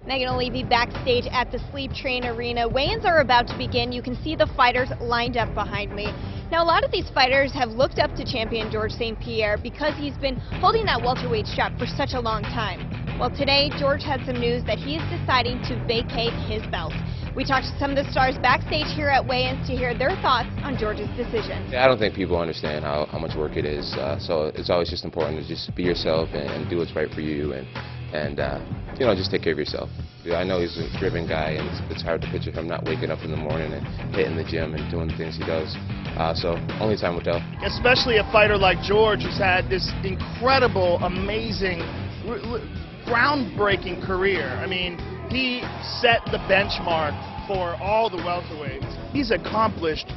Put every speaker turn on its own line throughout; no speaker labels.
Megan Olivi backstage at the Sleep Train Arena. Weigh-ins are about to begin. You can see the fighters lined up behind me. Now, a lot of these fighters have looked up to champion Georges St-Pierre because he's been holding that welterweight strap for such a long time. Well, today, George had some news that he is deciding to vacate his belt. We talked to some of the stars backstage here at weigh-ins to hear their thoughts on George's decision.
I don't think people understand how much work it is, so it's always just important to just be yourself and do what's right for you and you know, just take care of yourself. I know he's a driven guy, and it's hard to picture him not waking up in the morning and hitting the gym and doing the things he does. So only time will tell.
Especially a fighter like George, who's had this incredible, amazing, groundbreaking career. I mean, he set the benchmark for all the welterweights. He's accomplished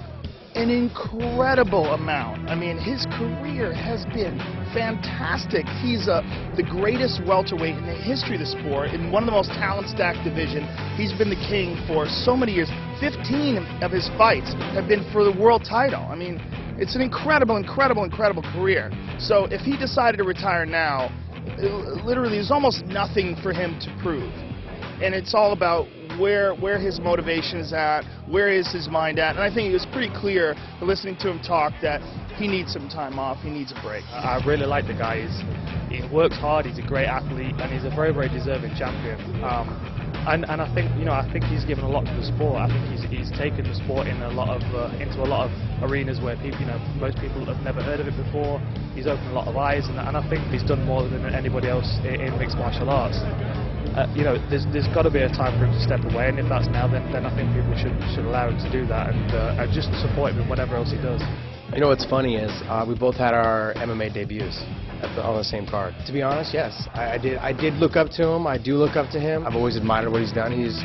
an incredible amount. I mean, his career has been fantastic. He's the greatest welterweight in the history of the sport, in one of the most talent-stacked divisions. He's been the king for so many years. 15 of his fights have been for the world title. I mean, it's an incredible, incredible, incredible career. So if he decided to retire now, literally there's almost nothing for him to prove. And it's all about where his motivation is at, where is his mind at, and I think it was pretty clear listening to him talk that he needs some time off, he needs a break.
I really like the guy. He works hard, he's a great athlete, and he's a very, very deserving champion. And I think, you know, I think he's given a lot to the sport. I think he's taken the sport in into a lot of arenas where people, you know, most people have never heard of it before. He's opened a lot of eyes, and I think he's done more than anybody else in mixed martial arts. You know, there's got to be a time for him to step away, and if that's now, then I think people should allow him to do that and just support him in whatever else he does.
You know what's funny is we both had our MMA debuts on the same card. To be honest, yes, I did look up to him. I do look up to him. I've always admired what he's done. He's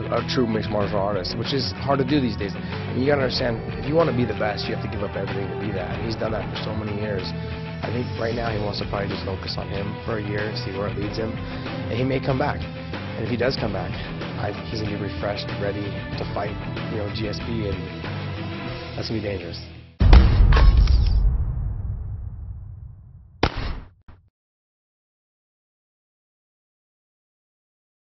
a true mixed martial artist, which is hard to do these days. And you gotta understand, if you want to be the best, you have to give up everything to be that. And he's done that for so many years. I think right now he wants to probably just focus on him for a year and see where it leads him. And he may come back. And if he does come back, he's going to be refreshed, ready to fight, you know, GSP, and that's going to be dangerous.